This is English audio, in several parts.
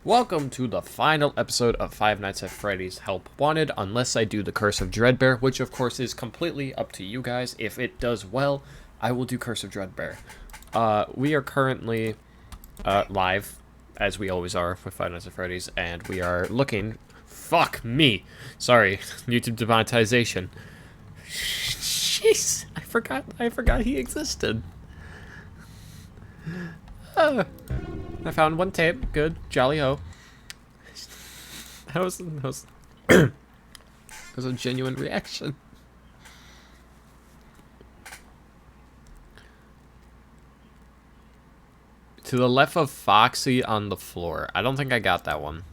Welcome to the final episode of Five Nights at Freddy's Help Wanted, unless I do the Curse of Dreadbear, which of course is completely up to you guys. If it does well, I will do Curse of Dreadbear. We are currently live, as we always are with Five Nights at Freddy's, and we are looking... Fuck me! Sorry, YouTube demonetization. Jeez, I forgot he existed. I found one tape. Good. Jolly ho. That was that was a genuine reaction. To the left of Foxy on the floor. I don't think I got that one.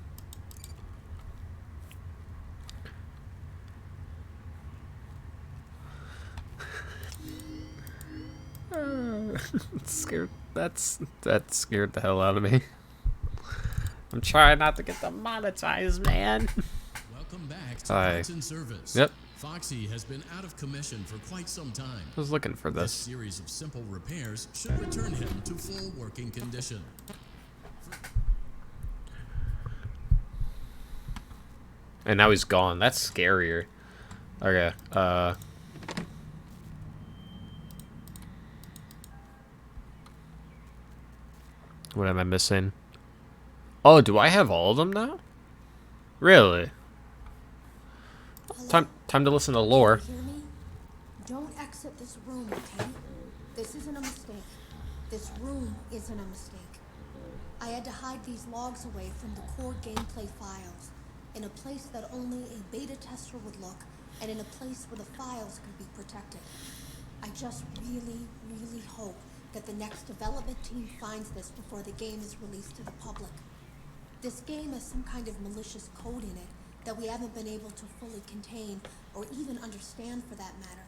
Scared. That scared the hell out of me. I'm trying not to get demonetized, man. Welcome back to Hi. Parts and Service. Yep. Foxy has been out of commission for quite some time. I was looking for This this. series of simple repairs should return him to full working condition. And now he's gone. That's scarier. Okay. What am I missing? Oh, do I have all of them now? Really? Time to listen to lore. Hear me? Don't exit this room, okay? This isn't a mistake. This room isn't a mistake. I had to hide these logs away from the core gameplay files, in a place that only a beta tester would look, and in a place where the files could be protected. I just really, really hope that the next development team finds this before the game is released to the public. This game has some kind of malicious code in it that we haven't been able to fully contain or even understand for that matter.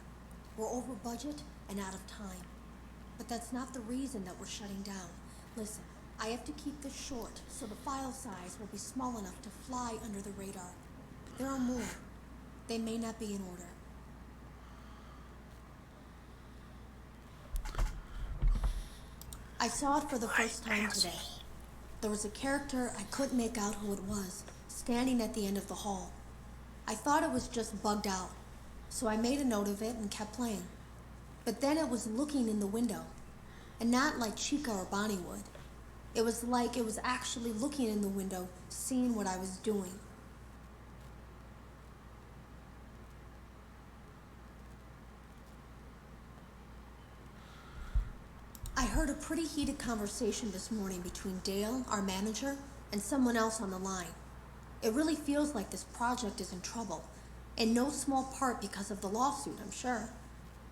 We're over budget and out of time. But that's not the reason that we're shutting down. Listen, I have to keep this short so the file size will be small enough to fly under the radar. There are more. They may not be in order. I saw it for the first time today. There was a character I couldn't make out who it was, standing at the end of the hall. I thought it was just bugged out, so I made a note of it and kept playing. But then it was looking in the window, and not like Chica or Bonnie would. It was like it was actually looking in the window, seeing what I was doing. I heard a pretty heated conversation this morning between Dale, our manager, and someone else on the line. It really feels like this project is in trouble, in no small part because of the lawsuit, I'm sure.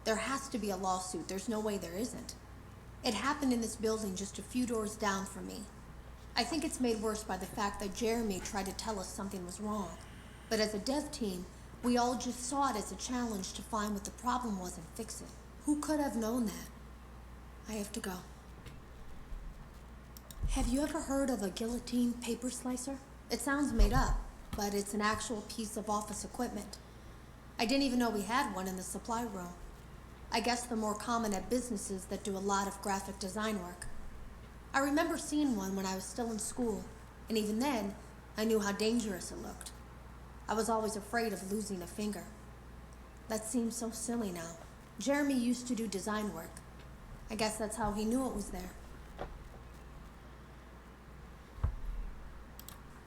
There has to be a lawsuit, there's no way there isn't. It happened in this building just a few doors down from me. I think it's made worse by the fact that Jeremy tried to tell us something was wrong. But as a dev team, we all just saw it as a challenge to find what the problem was and fix it. Who could have known that? I have to go. Have you ever heard of a guillotine paper slicer? It sounds made up, but it's an actual piece of office equipment. I didn't even know we had one in the supply room. I guess they're more common at businesses that do a lot of graphic design work. I remember seeing one when I was still in school, and even then, I knew how dangerous it looked. I was always afraid of losing a finger. That seems so silly now. Jeremy used to do design work. I guess that's how he knew it was there.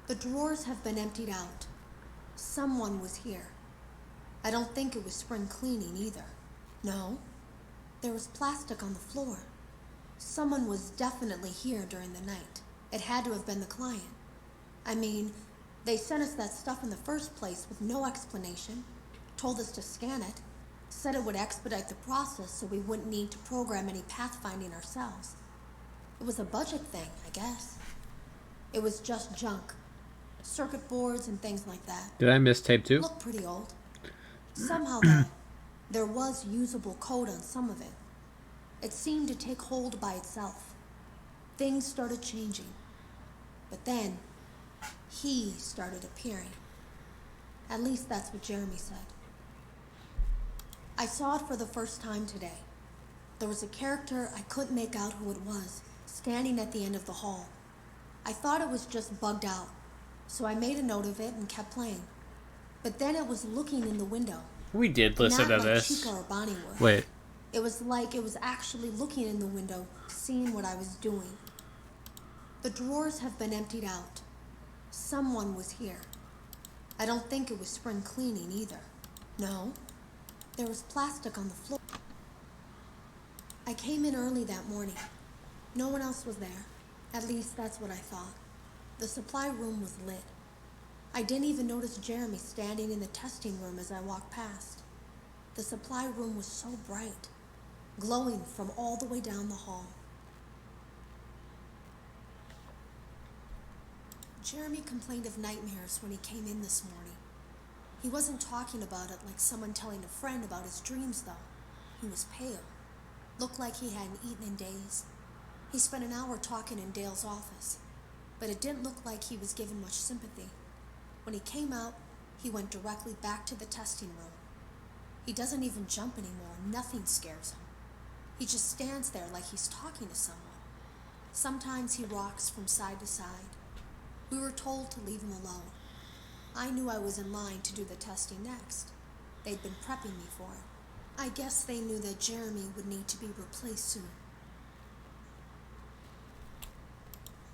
The drawers have been emptied out. Someone was here. I don't think it was spring cleaning either. No, there was plastic on the floor. Someone was definitely here during the night. It had to have been the client. I mean, they sent us that stuff in the first place with no explanation, told us to scan it, said it would expedite the process so we wouldn't need to program any pathfinding ourselves. It was a budget thing, I guess. It was just junk. Circuit boards and things like that. Did I miss tape 2? Looked pretty old. Somehow, though, there was usable code on some of it. It seemed to take hold by itself. Things started changing. But then, he started appearing. At least that's what Jeremy said. I saw it for the first time today. There was a character I couldn't make out who it was, standing at the end of the hall. I thought it was just bugged out, so I made a note of it and kept playing. But then it was looking in the window. We did listen Not to like this. Chica or Bonnie would. Wait. It was like it was actually looking in the window, seeing what I was doing. The drawers have been emptied out. Someone was here. I don't think it was spring cleaning either. No, there was plastic on the floor. I came in early that morning. No one else was there. At least that's what I thought. The supply room was lit. I didn't even notice Jeremy standing in the testing room as I walked past. The supply room was so bright, glowing from all the way down the hall. Jeremy complained of nightmares when he came in this morning. He wasn't talking about it like someone telling a friend about his dreams, though. He was pale. Looked like he hadn't eaten in days. He spent an hour talking in Dale's office, but it didn't look like he was given much sympathy. When he came out, he went directly back to the testing room. He doesn't even jump anymore. Nothing scares him. He just stands there like he's talking to someone. Sometimes he rocks from side to side. We were told to leave him alone. I knew I was in line to do the testing next. They'd been prepping me for it. I guess they knew that Jeremy would need to be replaced soon.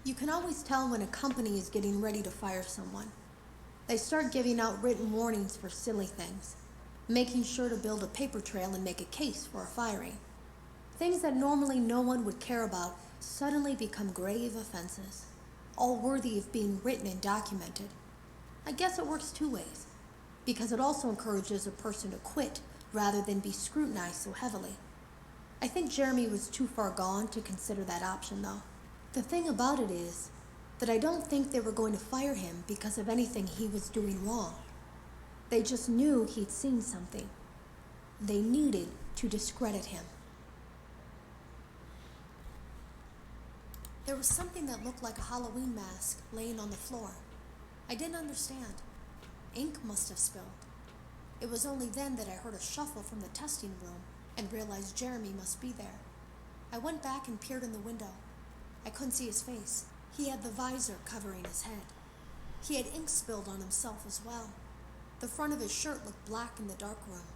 You can always tell when a company is getting ready to fire someone. They start giving out written warnings for silly things, making sure to build a paper trail and make a case for a firing. Things that normally no one would care about suddenly become grave offenses, all worthy of being written and documented. I guess it works two ways, because it also encourages a person to quit rather than be scrutinized so heavily. I think Jeremy was too far gone to consider that option, though. The thing about it is that I don't think they were going to fire him because of anything he was doing wrong. They just knew he'd seen something. They needed to discredit him. There was something that looked like a Halloween mask laying on the floor. I didn't understand. Ink must have spilled. It was only then that I heard a shuffle from the testing room and realized Jeremy must be there. I went back and peered in the window. I couldn't see his face. He had the visor covering his head. He had ink spilled on himself as well. The front of his shirt looked black in the dark room.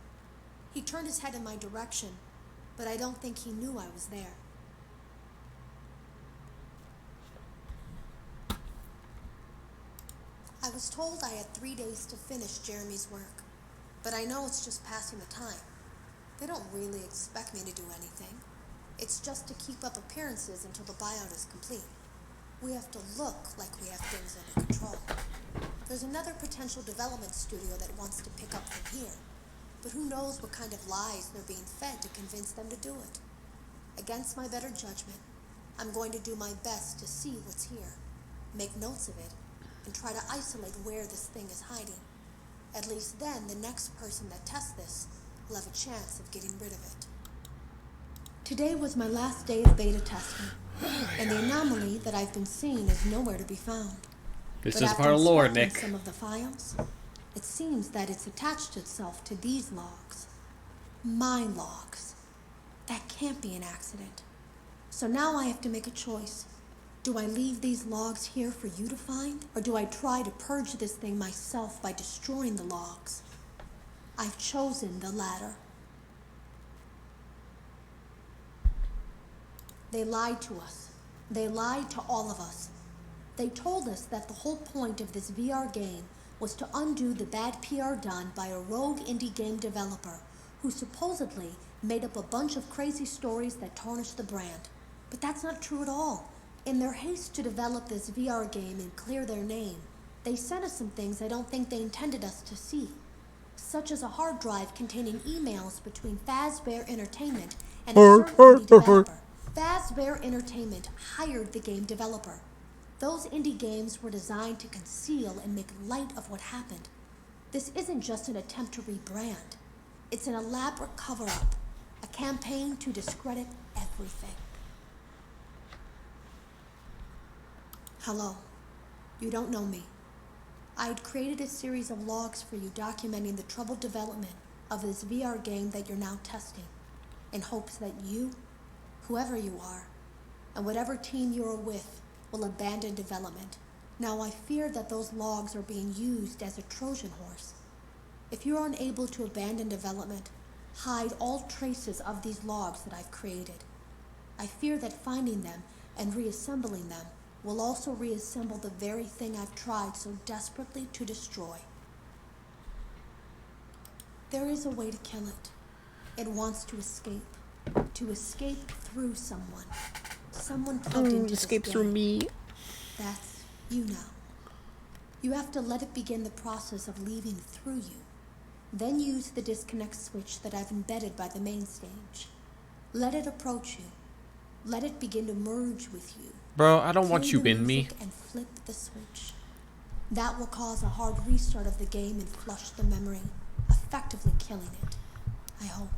He turned his head in my direction, but I don't think he knew I was there. I was told I had 3 days to finish Jeremy's work, but I know it's just passing the time. They don't really expect me to do anything. It's just to keep up appearances until the buyout is complete. We have to look like we have things under control. There's another potential development studio that wants to pick up from here, but who knows what kind of lies they're being fed to convince them to do it. Against my better judgment, I'm going to do my best to see what's here, make notes of it, and try to isolate where this thing is hiding. At least then, the next person that tests this will have a chance of getting rid of it. Today was my last day of beta testing, and the anomaly that I've been seeing is nowhere to be found. This But is after part of lore, inspecting Nick. some of the files, it seems that it's attached itself to these logs. My logs. That can't be an accident. So now I have to make a choice. Do I leave these logs here for you to find, or do I try to purge this thing myself by destroying the logs? I've chosen the latter. They lied to us. They lied to all of us. They told us that the whole point of this VR game was to undo the bad PR done by a rogue indie game developer who supposedly made up a bunch of crazy stories that tarnished the brand. But that's not true at all. In their haste to develop this VR game and clear their name, they sent us some things I don't think they intended us to see, such as a hard drive containing emails between Fazbear Entertainment and a certain indie developer. Fazbear Entertainment hired the game developer. Those indie games were designed to conceal and make light of what happened. This isn't just an attempt to rebrand. It's an elaborate cover-up, a campaign to discredit everything. Hello. You don't know me. I had created a series of logs for you documenting the troubled development of this VR game that you're now testing, in hopes that you, whoever you are, and whatever team you're with, will abandon development. Now I fear that those logs are being used as a Trojan horse. If you're unable to abandon development, hide all traces of these logs that I've created. I fear that finding them and reassembling them will also reassemble the very thing I've tried so desperately to destroy. There is a way to kill it. It wants to escape. To escape through someone. Someone plugged into Escape this through game. me. That's you now. You have to let it begin the process of leaving through you. Then use the disconnect switch that I've embedded by the main stage. Let it approach you. Let it begin to merge with you. Bro, I don't want Play you the in me. music and flip the switch. That will cause a hard restart of the game and flush the memory, effectively killing it. I hope.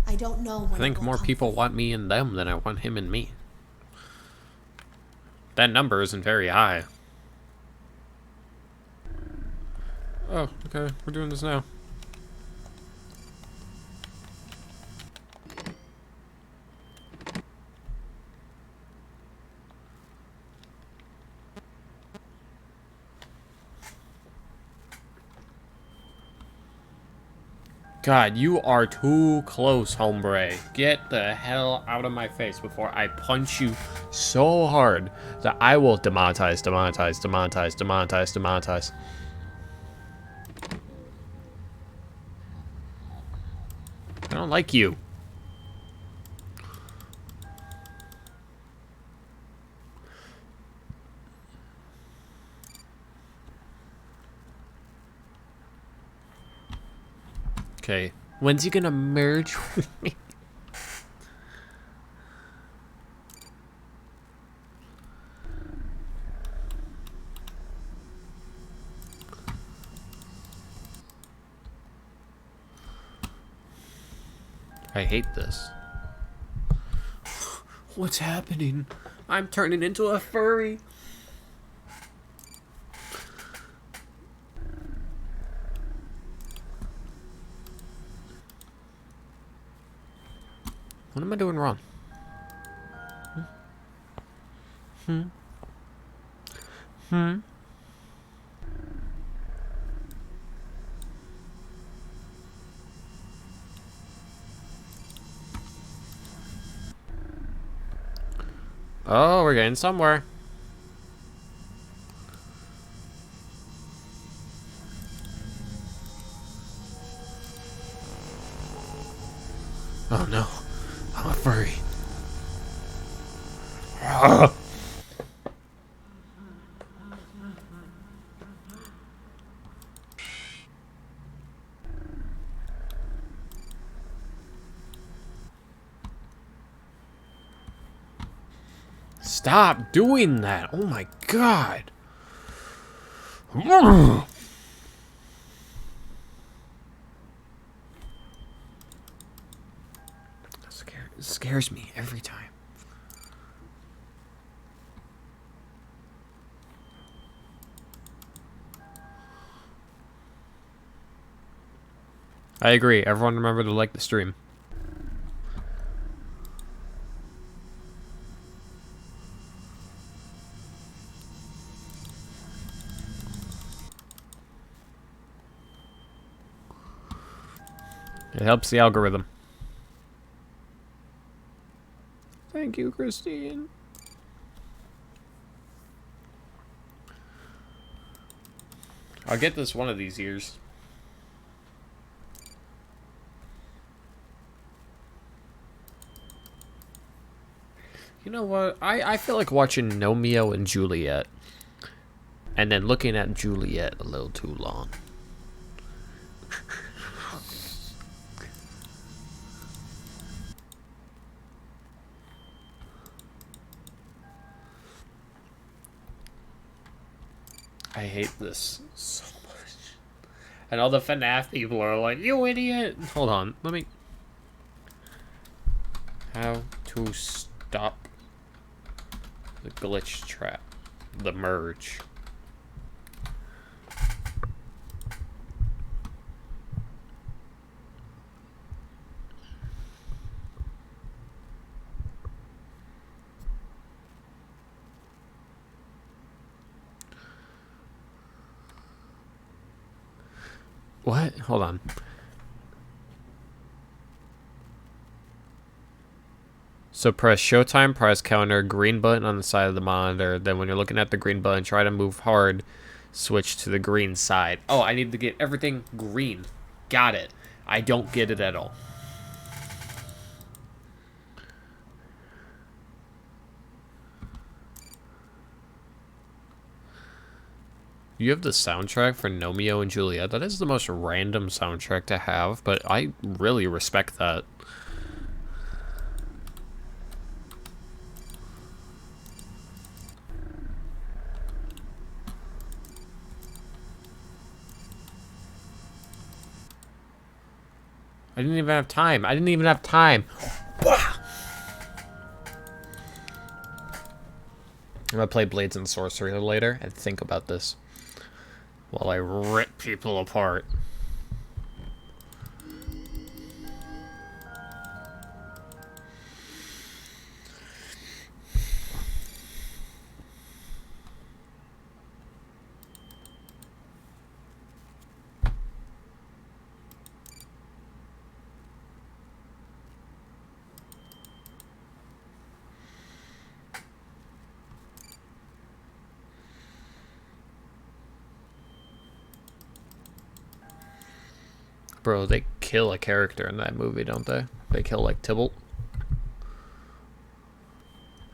I don't know when I think it will more come people for want me in them than I want him in me. That number isn't very high. Oh, okay. We're doing this now. God, you are too close, hombre. Get the hell out of my face before I punch you so hard that I will demonetize. I don't like you. Okay, when's he gonna merge with me? I hate this. What's happening? I'm turning into a furry. What am I doing wrong? Oh, we're getting somewhere. Oh no, I'm a furry. Ah. Stop doing that. Oh my god. It scares me every time. I agree. Everyone remember to like the stream. It helps the algorithm. Thank you, Christine. I'll get this one of these years. You know what? I feel like watching Romeo and Juliet. And then looking at Juliet a little too long. I hate this so much. And all the FNAF people are like, you idiot! Hold on, let me... How to stop the glitch trap. The merge. What? Hold on. So press Showtime, press counter, green button on the side of the monitor. Then when you're looking at the green button, try to move hard. Switch to the green side. Oh, I need to get everything green. Got it. I don't get it at all. You have the soundtrack for Romeo and Juliet. That is the most random soundtrack to have, but I really respect that. I didn't even have time. I didn't even have time. I'm gonna play Blades and Sorcery later and think about this while I rip people apart. Bro, they kill a character in that movie, don't they? They kill, like, Tybalt.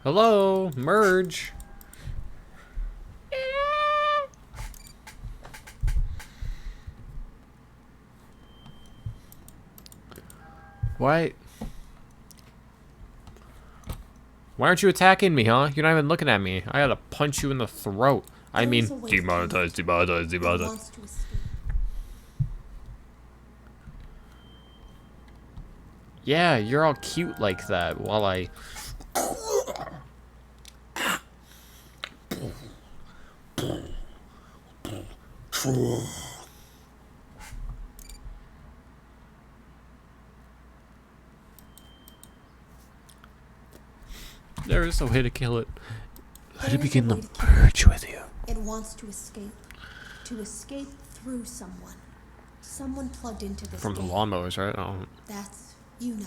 Hello, merge. Why? Why aren't you attacking me, huh? You're not even looking at me. I gotta punch you in the throat. I mean, demonetize, demonetize, demonetize. Yeah, you're all cute like that while I... There is a way to kill it. Let it begin to merge with you. It wants to escape. To escape through someone. Someone plugged into this From the game. lawnmowers, right? Oh. That's, you know.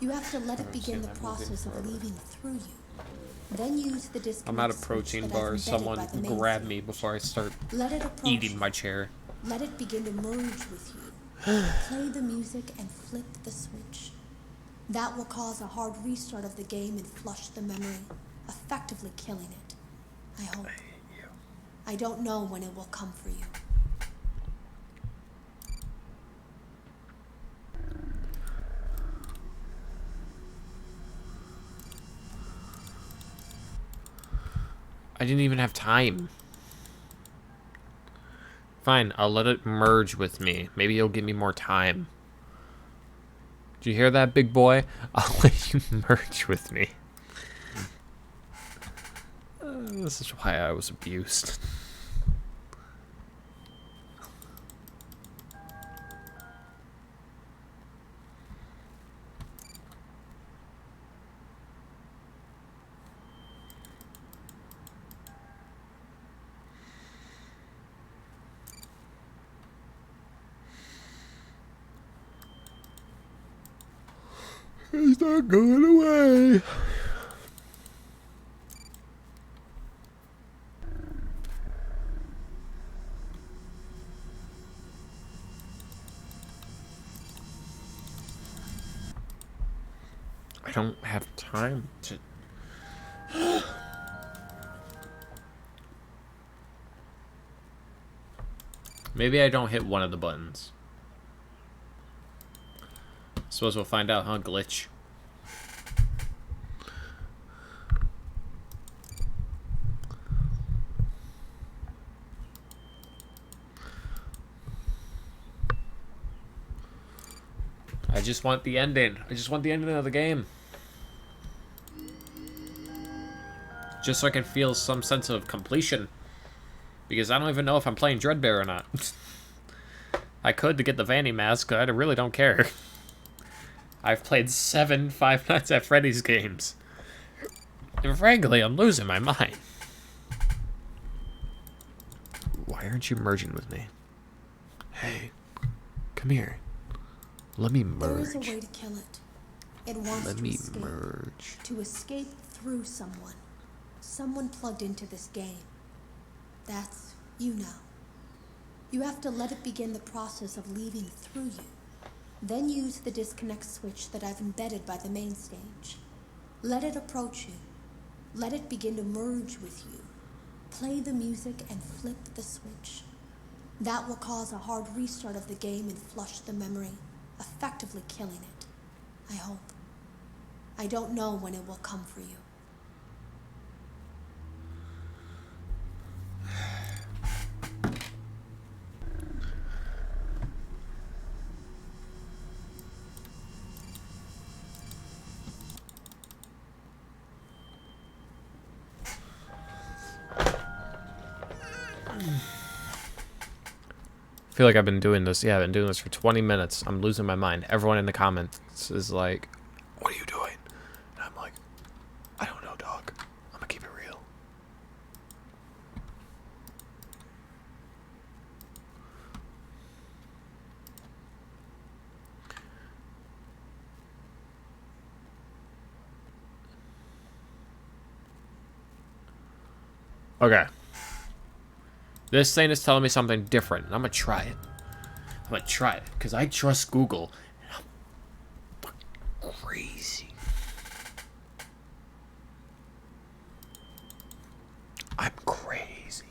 You have to let it begin the process of leaving through you. Then use the disconnect. I'm out of protein bars. Someone grab me before I start eating my chair. Let it begin to merge with you. Play the music and flip the switch. That will cause a hard restart of the game and flush the memory, effectively killing it. I hope. I don't know when it will come for you. I didn't even have time. Fine, I'll let it merge with me. Maybe you'll give me more time. Did you hear that, big boy? I'll let you merge with me. This is why I was abused. He's not going away. I don't have time to... Maybe I don't hit one of the buttons. Suppose we'll find out, huh, glitch? I just want the ending. I just want the ending of the game. Just so I can feel some sense of completion. Because I don't even know if I'm playing Dreadbear or not. I could to get the Vanny mask, but I really don't care. I've played 7 Five Nights at Freddy's games. And frankly, I'm losing my mind. Why aren't you merging with me? Hey, come here. Let me There is a merge. way to kill it. It wants Let to me escape. merge. To escape through someone. Someone plugged into this game. That's you now. You have to let it begin the process of leaving through you. Then use the disconnect switch that I've embedded by the main stage. Let it approach you. Let it begin to merge with you. Play the music and flip the switch. That will cause a hard restart of the game and flush the memory, effectively killing it. I hope. I don't know when it will come for you. I feel like I've been doing this. Yeah, I've been doing this for 20 minutes. I'm losing my mind. Everyone in the comments is like, what are you doing? And I'm like, I don't know, dog. I'm gonna keep it real. Okay. This thing is telling me something different. And I'm gonna try it. I'm gonna try it. Because I trust Google. And I'm fucking crazy. I'm crazy.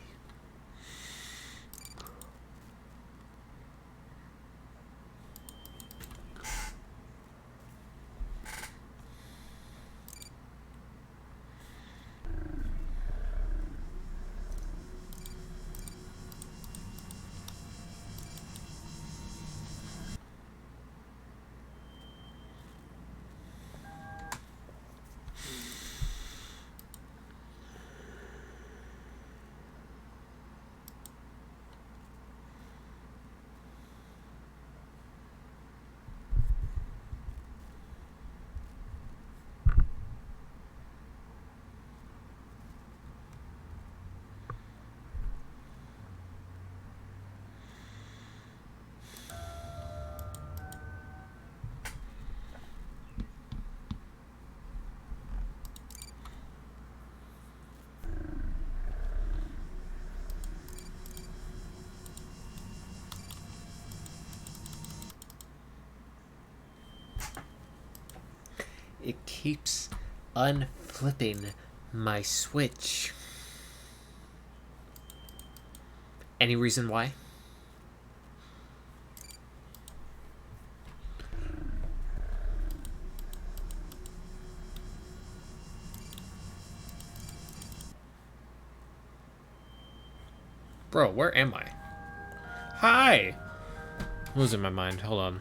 It keeps unflipping my switch. Any reason why? Bro, where am I? Hi! I'm losing my mind. Hold on.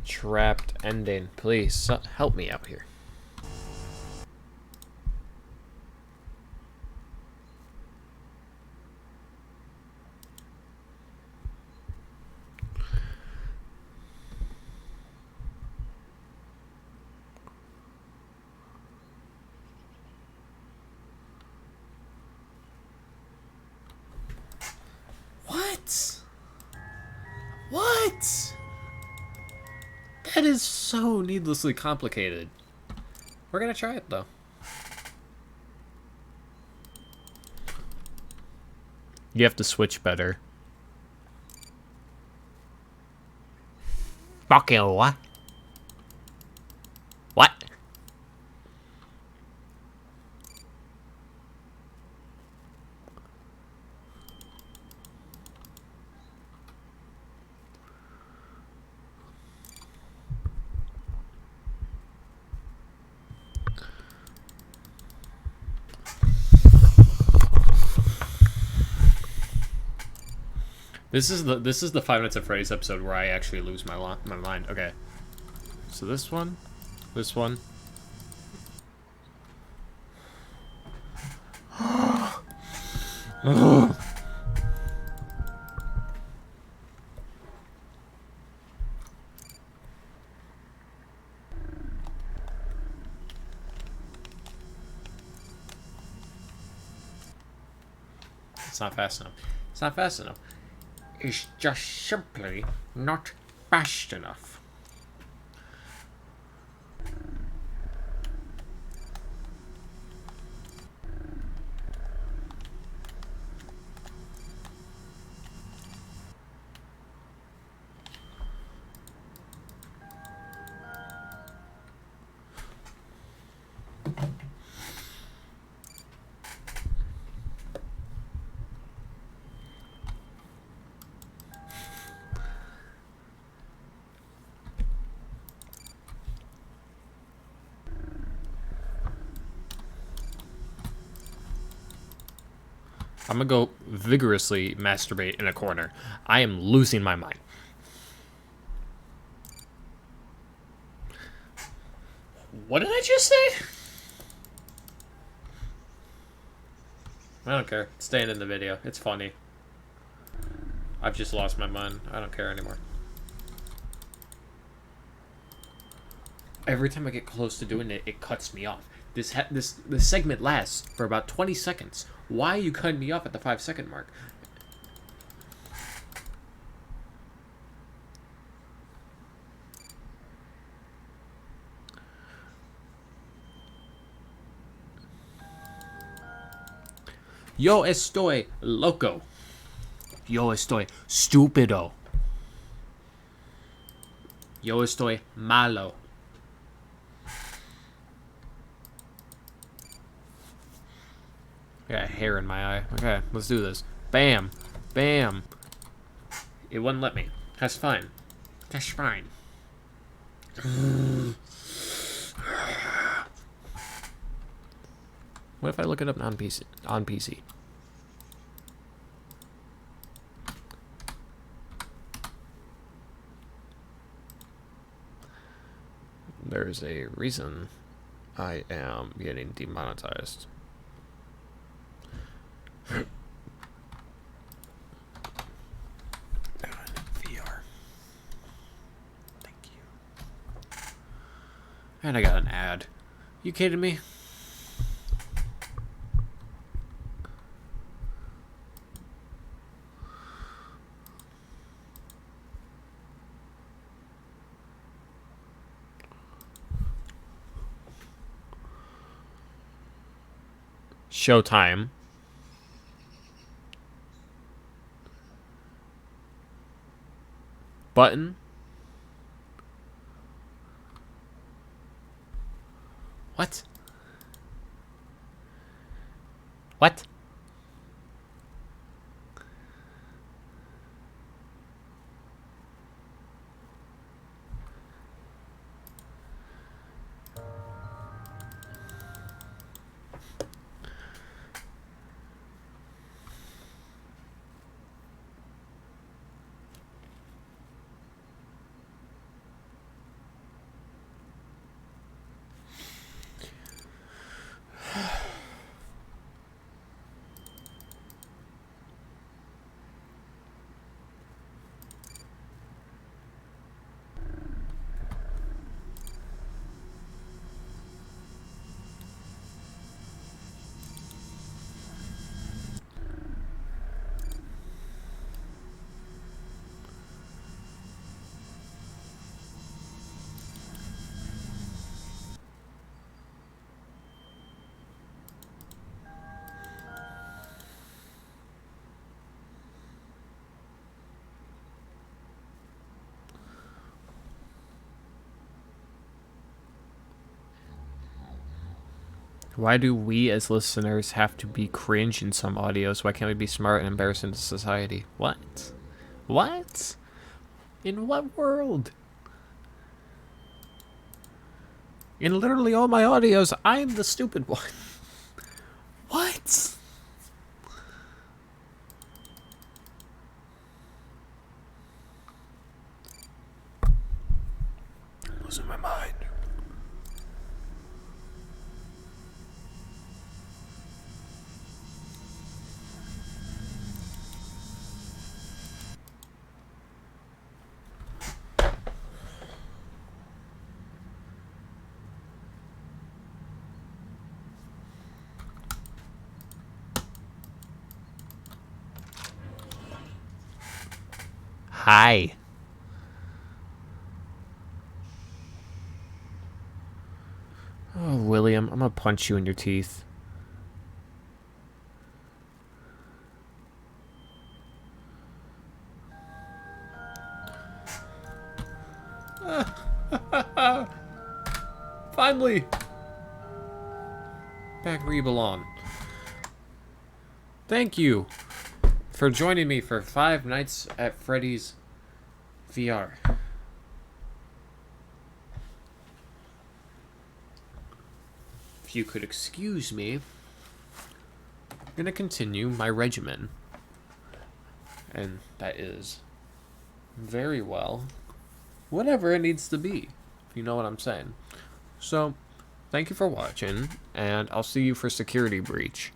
Trapped ending. Please, help me out here. What? What? That is so needlessly complicated. We're gonna try it though. You have to switch better. Fucking what? What? This is the 5 Nights at Freddy's episode where I actually lose my mind. Okay, so this one, It's not fast enough. It's not fast enough. It's just simply not fast enough. I'm gonna go vigorously masturbate in a corner. I am losing my mind. What did I just say? I don't care. It's staying in the video. It's funny. I've just lost my mind. I don't care anymore. Every time I get close to doing it, it cuts me off. This segment lasts for about 20 seconds. Why are you cutting me off at the 5-second mark? Yo estoy loco. Yo estoy stupido. Yo estoy malo. I got hair in my eye. Okay, let's do this. Bam. Bam. It wouldn't let me. That's fine. That's fine. What if I look it up on PC? On PC. There's a reason I am getting demonetized. VR. Thank you. And I got an ad. You kidding me? Showtime. Button. What? What? Why do we as listeners have to be cringe in some audios? Why can't we be smart and embarrassing to society? What? What? In what world? In literally all my audios, I'm the stupid one. What? I'm losing my mind. Hi. Oh, William, I'm gonna punch you in your teeth. Finally! Back where you belong. Thank you for joining me for Five Nights at Freddy's VR. If you could excuse me, I'm gonna continue my regimen. And that is very well whatever it needs to be, if you know what I'm saying. So, thank you for watching, and I'll see you for Security Breach.